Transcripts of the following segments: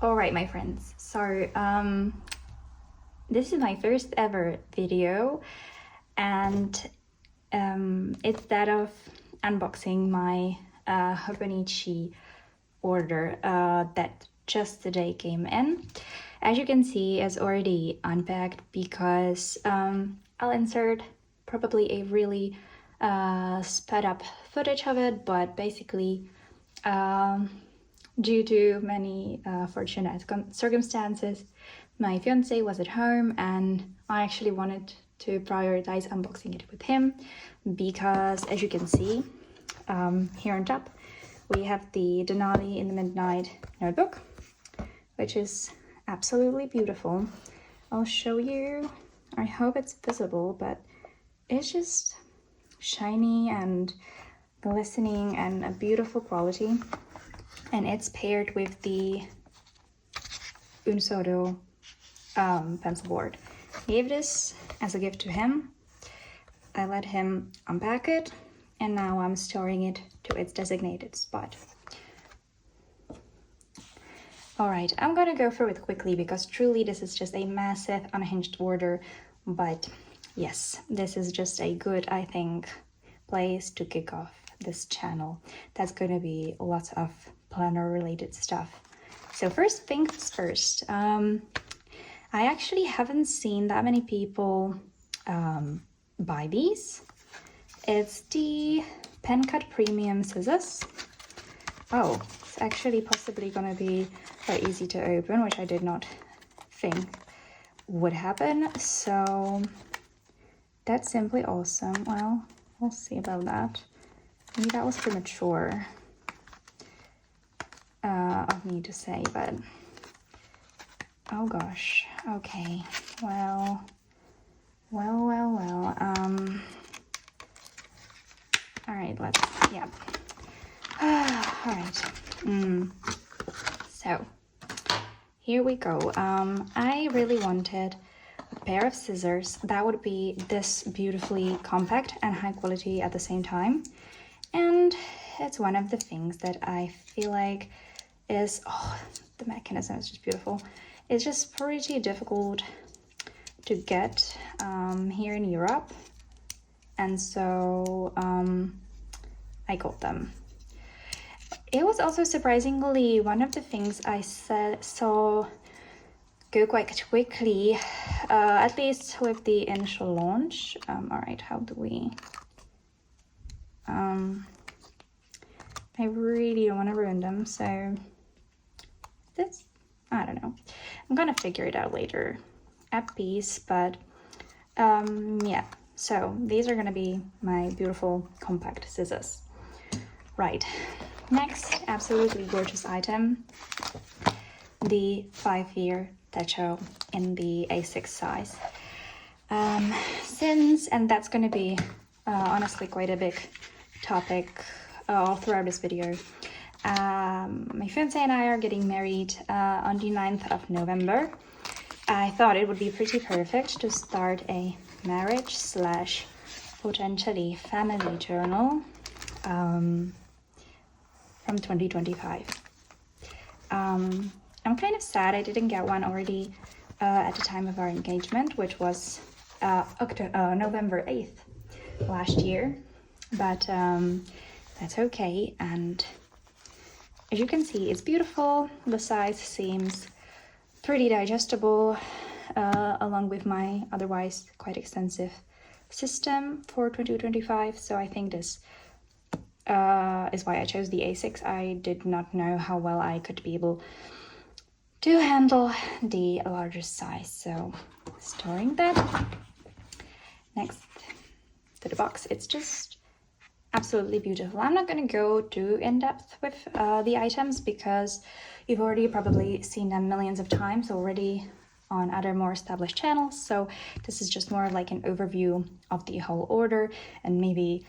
Alright, my friends, so this is my first ever video, and it's that of unboxing my Hobonichi order that just today came in. As you can see, it's already unpacked because I'll insert probably a really sped up footage of it, but basically due to many fortunate circumstances, my fiance was at home and I actually wanted to prioritize unboxing it with him because, as you can see, here on top, we have the Denali in the Midnight notebook, which is absolutely beautiful. I'll show you. I hope it's visible, but it's just shiny and glistening and a beautiful quality. And it's paired with the Unsodo pencil board. I gave this as a gift to him. I let him unpack it, and now I'm storing it to its designated spot. Alright, I'm gonna go through it quickly because truly this is just a massive unhinged order, but yes, this is just a good, I think, place to kick off this channel. That's gonna be lots of planner related stuff. So first things first, I actually haven't seen that many people buy these. It's the Pen Cut Premium Scissors. Oh, it's actually possibly gonna be very easy to open, which I did not think would happen. So that's simply awesome. Well, we'll see about that. Maybe that was premature of me to say, but oh gosh. Okay. Well. All right, yeah. All right. So here we go. I really wanted a pair of scissors that would be this beautifully compact and high quality at the same time. And it's one of the things that I feel like is, the mechanism is just beautiful. It's just pretty difficult to get here in Europe. And so I got them. It was also surprisingly one of the things I saw go quite quickly, at least with the initial launch. All right, how do we... I really don't want to ruin them, so this, I don't know. I'm gonna figure it out later at peace, but yeah. So these are gonna be my beautiful compact scissors. Right, next absolutely gorgeous item, the 5-year Techo in the A6 size. And that's gonna be honestly quite a big topic all throughout this video. My fiance and I are getting married on the 9th of November. I thought it would be pretty perfect to start a marriage / potentially family journal from 2025. I'm kind of sad I didn't get one already at the time of our engagement, which was November 8th last year, but that's okay. And as you can see, it's beautiful. The size seems pretty digestible, along with my otherwise quite extensive system for 2025. So I think this is why I chose the A6. I did not know how well I could be able to handle the larger size. So storing that. Next to the box, it's just absolutely beautiful. I'm not going to go too in-depth with the items because you've already probably seen them millions of times already on other more established channels. So this is just more like an overview of the whole order and maybe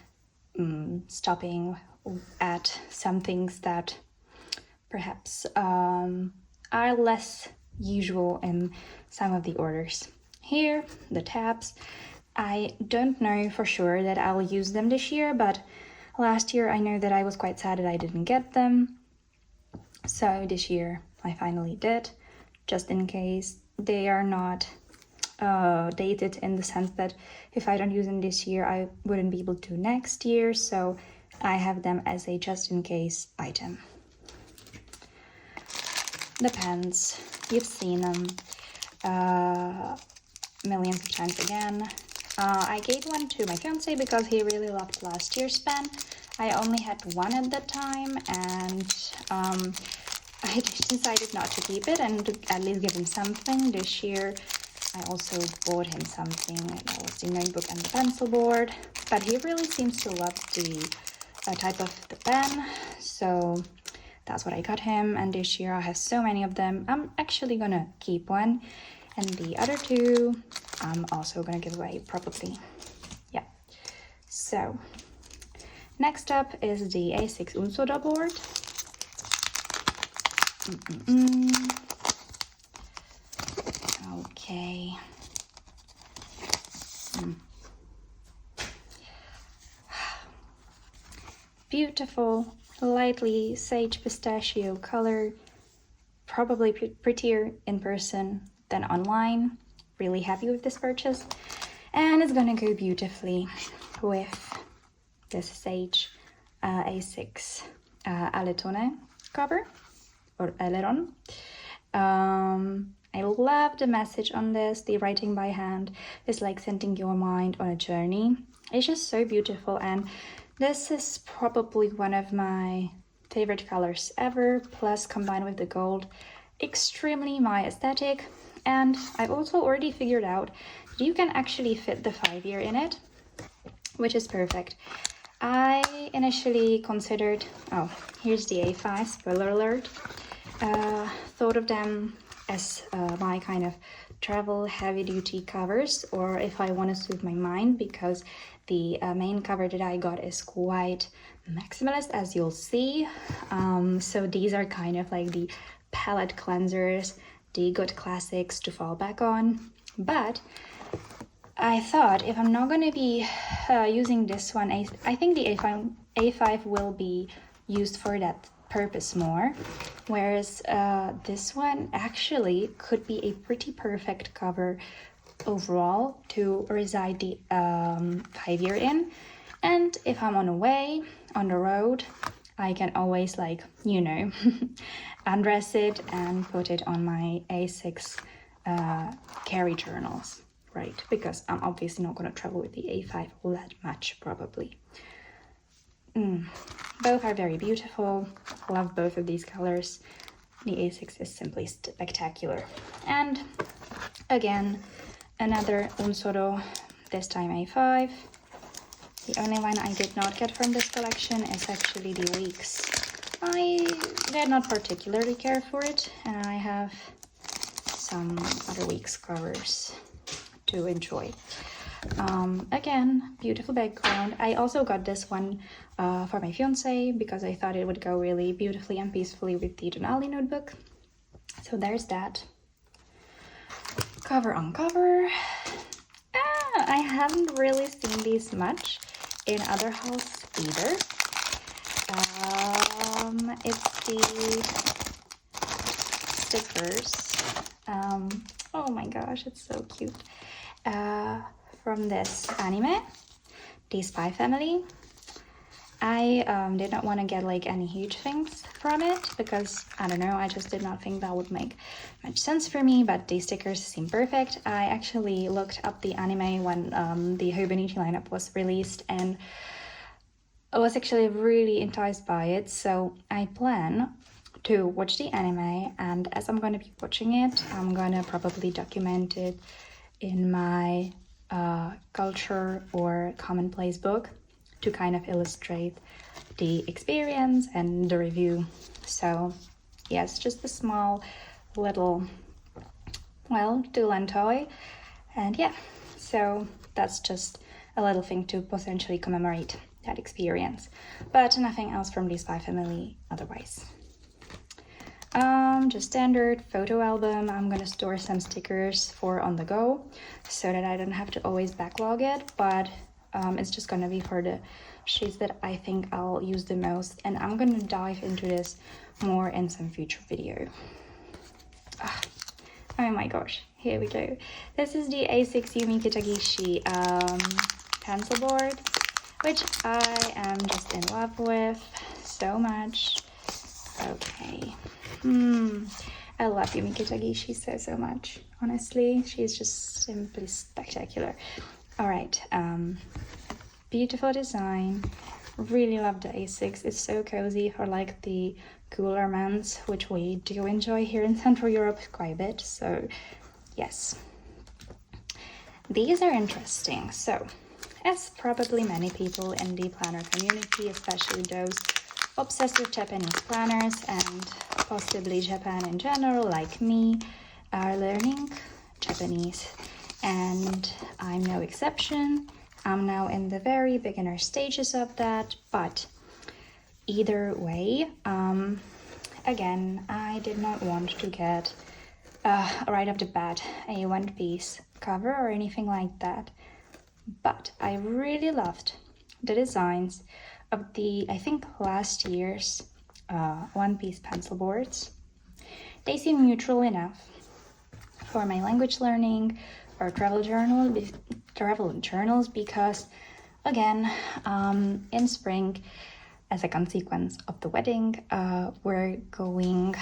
stopping at some things that perhaps are less usual in some of the orders. Here, the tabs. I don't know for sure that I will use them this year, but last year I know that I was quite sad that I didn't get them. So this year I finally did, just in case. They are not dated in the sense that if I don't use them this year, I wouldn't be able to next year, so I have them as a just in case item. The pens, you've seen them millions of times again. I gave one to my fiance because he really loved last year's pen. I only had one at that time, and I decided not to keep it and to at least give him something. This year I also bought him something. That was the notebook and the pencil board, but he really seems to love the type of the pen, so that's what I got him. And this year I have so many of them. I'm actually gonna keep one, and the other two I'm also gonna give away probably. Yeah, so next up is the A6 Unsoda board. Okay. Beautiful, lightly sage pistachio color. Probably prettier in person than online. Really happy with this purchase. And it's gonna go beautifully with this sage A6 Aletone cover, or Aileron. I love the message on this. The writing by hand is like sending your mind on a journey. It's just so beautiful, and this is probably one of my favorite colors ever, plus combined with the gold, extremely my aesthetic. And I've also already figured out that you can actually fit the 5-year in it, which is perfect. I initially considered, oh, here's the A5, spoiler alert, thought of them as my kind of travel heavy-duty covers, or if I want to soothe my mind, because the main cover that I got is quite maximalist, as you'll see. So these are kind of like the palette cleansers, the good classics to fall back on. But I thought if I'm not going to be using this one, I think the A5 will be used for that purpose more, whereas this one actually could be a pretty perfect cover overall to reside the 5-year in. And if I'm on the way, on the road, I can always, like, you know, undress it and put it on my A6 carry journals, right? Because I'm obviously not going to travel with the A5 all that much, probably. Both are very beautiful. Love both of these colors. The A6 is simply spectacular. And again, another Unsoro, this time A5. The only one I did not get from this collection is actually the Weeks. I did not particularly care for it, and I have some other Weeks covers to enjoy. Again, beautiful background. I also got this one for my fiance because I thought it would go really beautifully and peacefully with the Denali notebook. So there's that. Cover on cover. I haven't really seen these much in other hauls either. It's the stickers. Oh my gosh, it's so cute. From this anime, the Spy Family. I did not want to get like any huge things from it because, I don't know, I just did not think that would make much sense for me, but the stickers seem perfect. I actually looked up the anime when the Hobonichi lineup was released, and I was actually really enticed by it, so I plan to watch the anime, and as I'm going to be watching it, I'm going to probably document it in my culture or commonplace book to kind of illustrate the experience and the review. So yes, just a small little, well, tool and toy. And yeah, so that's just a little thing to potentially commemorate that experience, but nothing else from the Spy Family otherwise. Just standard photo album. I'm gonna store some stickers for on the go so that I don't have to always backlog it, but it's just gonna be for the sheets that I think I'll use the most, and I'm gonna dive into this more in some future video. Oh my gosh, here we go. This is the A6 Yumi Kitagishi pencil board, which I am just in love with so much. Okay. I love Yumi Kitagishi so much. Honestly, she's just simply spectacular. All right. Beautiful design. Really love the A6. It's so cozy for like the cooler months, which we do enjoy here in Central Europe quite a bit. So yes, these are interesting. So as probably many people in the planner community, especially those obsessed with Japanese planners and possibly Japan in general, like me, are learning Japanese, and I'm no exception. I'm now in the very beginner stages of that, but either way, again, I did not want to get right off the bat a one-piece cover or anything like that, but I really loved the designs of the, I think, last year's one-piece pencil boards. They seem neutral enough for my language learning or travel journals because, again, in spring, as a consequence of the wedding, we're going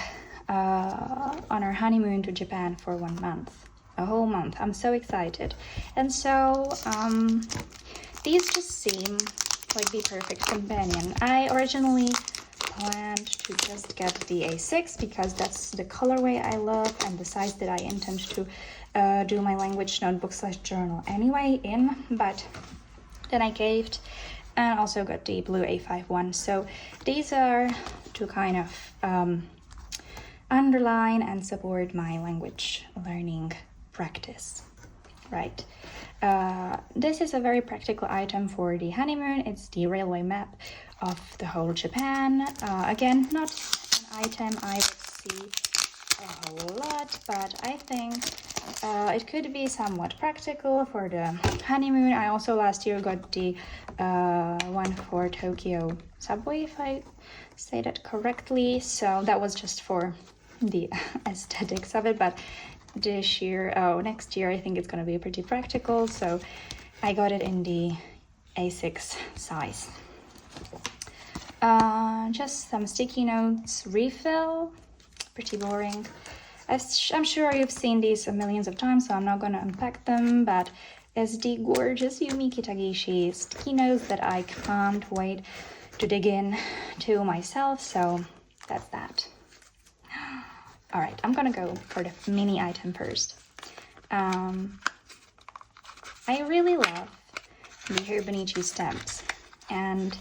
on our honeymoon to Japan for 1 month, a whole month. I'm so excited. And so these just seem like the perfect companion. I originally planned to just get the A6 because that's the colorway I love and the size that I intend to do my language notebook / journal anyway in, but then I caved and also got the blue A5 one. So these are to kind of underline and support my language learning practice, right? This is a very practical item for the honeymoon. It's the railway map of the whole Japan. Again, not an item I would see a whole lot, but I think it could be somewhat practical for the honeymoon. I also last year got the one for Tokyo subway, if I say that correctly. So that was just for the aesthetics of it, but this year, next year, I think it's gonna be pretty practical. So I got it in the A6 size. Just some sticky notes, refill, pretty boring. I'm sure you've seen these millions of times, so I'm not gonna unpack them, but it's the gorgeous Yumi Kitagishi sticky notes that I can't wait to dig in to myself, so that's that. All right, I'm gonna go for the mini item first. I really love the Hobonichi stamps, and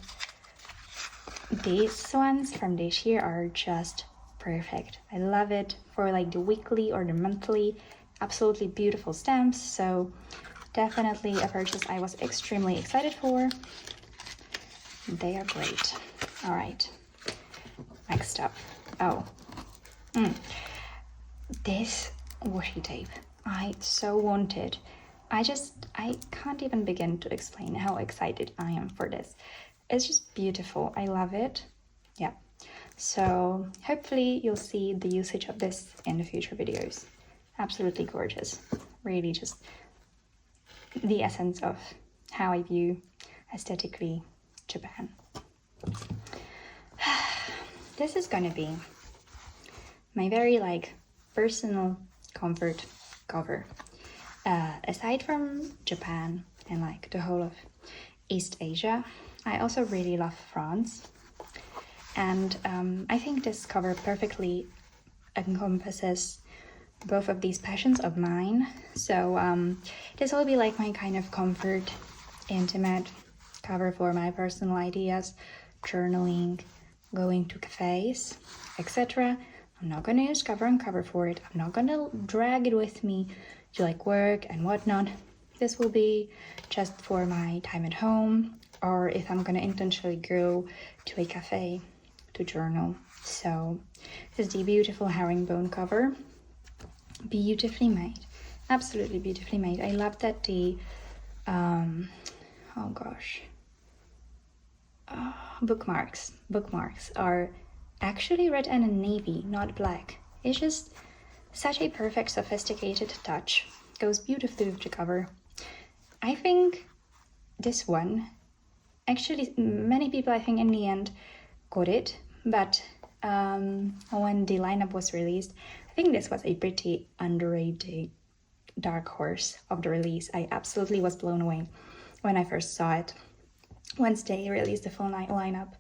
these ones from this year are just perfect. I love it for like the weekly or the monthly. Absolutely beautiful stamps, so definitely a purchase I was extremely excited for. They are great. All right, next up. This washi tape I so wanted. I can't even begin to explain how excited I am for this. It's just beautiful. I love it. Yeah. So hopefully you'll see the usage of this in the future videos. Absolutely gorgeous. Really just the essence of how I view aesthetically Japan. This is gonna be my very personal comfort cover. Aside from Japan and the whole of East Asia, I also really love France. And I think this cover perfectly encompasses both of these passions of mine. So this will be like my kind of comfort, intimate cover for my personal ideas, journaling, going to cafes, etc. I'm not gonna use cover and cover for it. I'm not gonna drag it with me to work and whatnot. This will be just for my time at home, or if I'm gonna intentionally go to a cafe to journal. So this is the beautiful herringbone cover. Beautifully made, absolutely beautifully made. I love that the bookmarks are actually red and in navy, not black. It's just Such a perfect, sophisticated touch. Goes beautifully with the cover. I think this one, actually many people I think in the end got it, but when the lineup was released, I think this was a pretty underrated dark horse of the release. I absolutely was blown away when I first saw it. Once they released the full night lineup,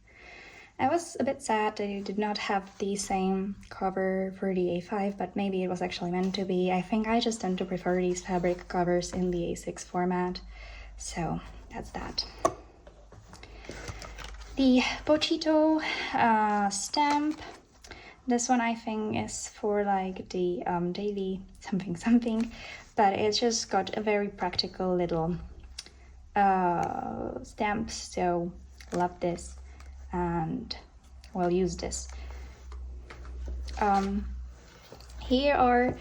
I was a bit sad that it did not have the same cover for the A5, but maybe it was actually meant to be. I think I just tend to prefer these fabric covers in the A6 format, so that's that. The Pochito stamp. This one I think is for like the daily something, but it's just got a very practical little stamp, so love this and we'll use this. Here are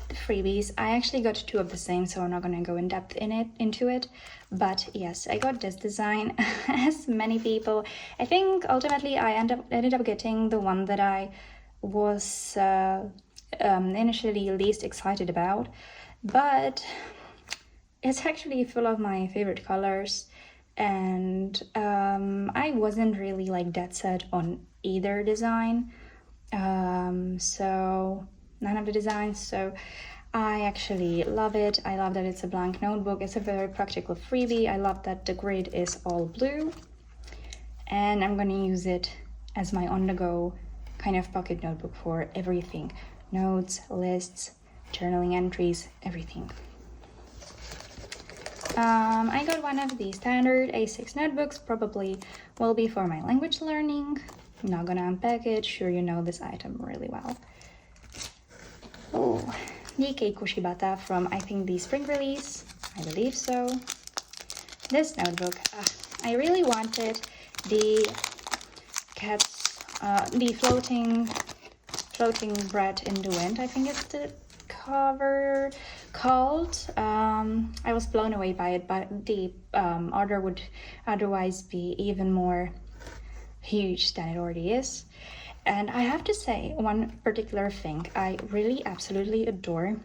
the freebies. I actually got 2 of the same, so I'm not gonna go in depth into it. But yes, I got this design, as many people. I think ultimately I ended up getting the one that I was initially least excited about, but it's actually full of my favorite colors, and I wasn't really like dead set on either design, so none of the designs, so I actually love it. I love that it's a blank notebook. It's a very practical freebie. I love that the grid is all blue, and I'm gonna use it as my on-the-go kind of pocket notebook for everything. Notes, lists, journaling entries, everything. I got one of the standard A6 notebooks, probably will be for my language learning. I'm not gonna unpack it, sure you know this item really well. Oh, the Keiko Shibata from I think the spring release, I believe so. This notebook, I really wanted the cats, the floating bread in the wind, I think it's the cover called. I was blown away by it, but the order would otherwise be even more huge than it already is. And I have to say one particular thing, I really absolutely adore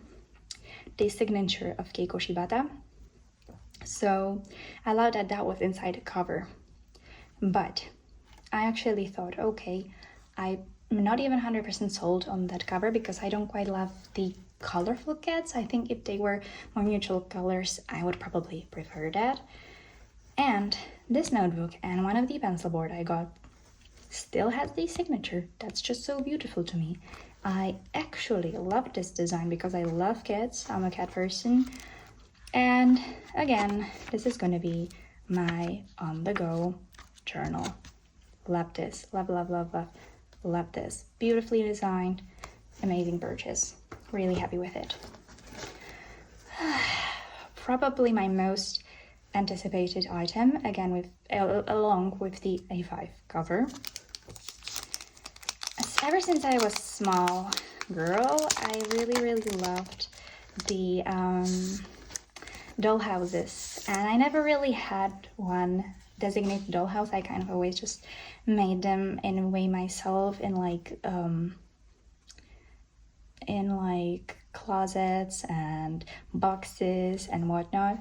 the signature of Keiko Shibata. So I love that that was inside the cover. But I actually thought, okay, I'm not even 100% sold on that cover because I don't quite love the colorful cats. I think if they were more neutral colors, I would probably prefer that. And this notebook and one of the pencil board I got still has the signature. That's just so beautiful to me. I actually love this design because I love cats. I'm a cat person. And again, this is going to be my on-the-go journal. Love this. Love, love, love, love. Love this. Beautifully designed. Amazing purchase. Really happy with it. Probably my most anticipated item, again with along with the A5 cover. Ever since I was small girl, I really loved the dollhouses, and I never really had one designated dollhouse. I kind of always just made them in a way myself in like closets and boxes and whatnot.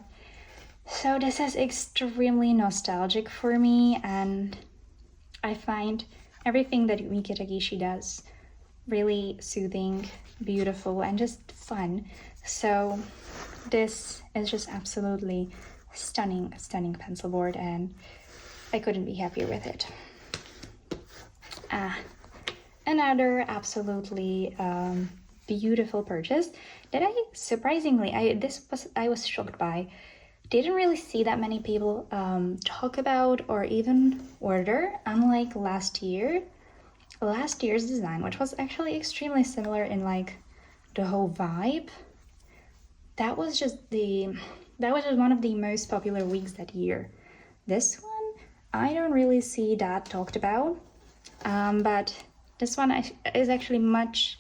So this is extremely nostalgic for me, and I find everything that Miki Tagishi does really soothing, beautiful, and just fun. So this is just absolutely stunning pencil board, and I couldn't be happier with it. Another absolutely beautiful purchase that I surprisingly I was shocked by. Didn't really see that many people talk about or even order, unlike last year's design, which was actually extremely similar in like the whole vibe. That was just one of the most popular weeks that year. This one I don't really see that talked about, but this one is actually much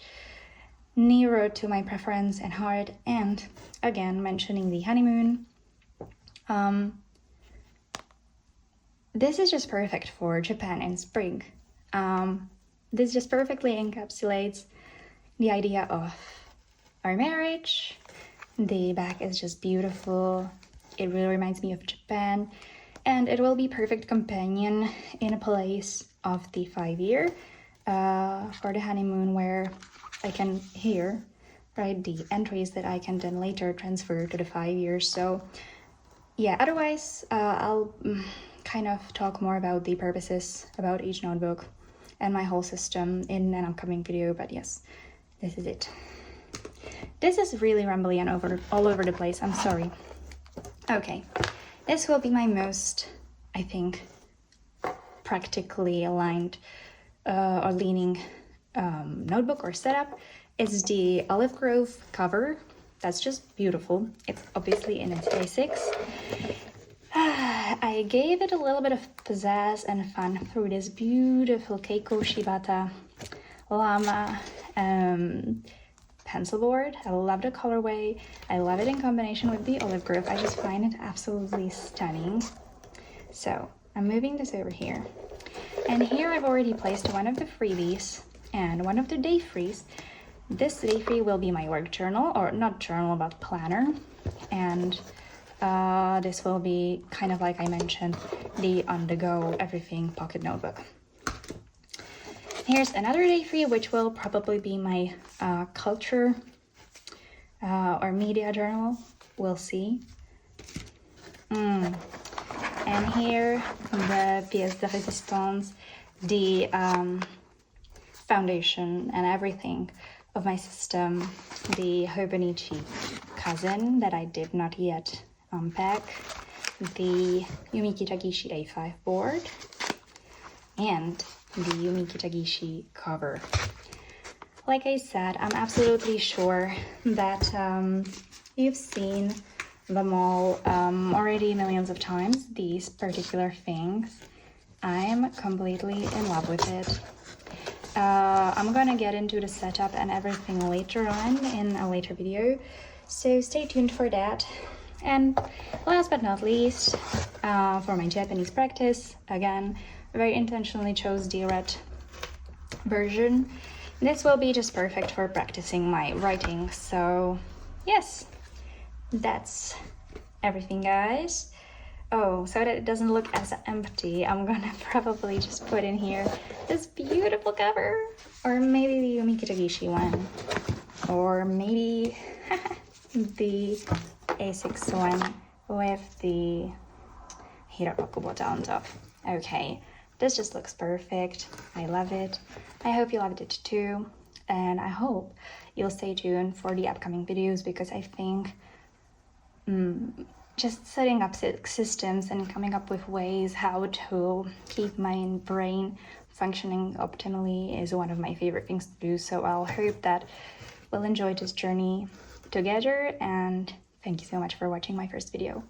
nearer to my preference and heart. And again, mentioning the honeymoon, this is just perfect for Japan in spring. This just perfectly encapsulates the idea of our marriage. The back is just beautiful. It really reminds me of Japan, and it will be perfect companion in a place of the 5-year for the honeymoon, where I can hear, right, the entries that I can then later transfer to the 5 years. So yeah, otherwise I'll kind of talk more about the purposes about each notebook and my whole system in an upcoming video, but yes, this is it. This is really rambly and all over the place, I'm sorry. Okay, this will be my most, I think, practically aligned or leaning notebook or setup. It's the Olive Grove cover. That's just beautiful. It's obviously in its basics. I gave it a little bit of pizzazz and fun through this beautiful Keiko Shibata llama pencil board. I love the colorway. I love it in combination with the Olive Grove. I just find it absolutely stunning. So I'm moving this over here. And here I've already placed one of the freebies and one of the day frees. This day free will be my work journal, or not journal, but planner. And this will be kind of like I mentioned, the on-the-go everything pocket notebook. Here's another day free, which will probably be my culture or media journal. We'll see. And here, the pièce de résistance, the foundation and everything of my system, the Hobonichi cousin that I did not yet unpack, the Yumiki Tagishi A5 board, and the Yumiki Tagishi cover. Like I said, I'm absolutely sure that you've seen them all already millions of times, these particular things. I'm completely in love with it. I'm gonna get into the setup and everything later on in a later video, so stay tuned for that. And last but not least, for my Japanese practice, again, very intentionally chose the red version. This will be just perfect for practicing my writing. So yes, that's everything, guys. Oh, so that it doesn't look as empty, I'm gonna probably just put in here this beautiful cover, or maybe the Yumiki Tagishi one, or maybe the A6 one with the Hirakoku bota on top. Okay, this just looks perfect. I love it. I hope you loved it too, and I hope you'll stay tuned for the upcoming videos, because I think just setting up systems and coming up with ways how to keep my brain functioning optimally is one of my favorite things to do. So I'll hope that we'll enjoy this journey together, and thank you so much for watching my first video.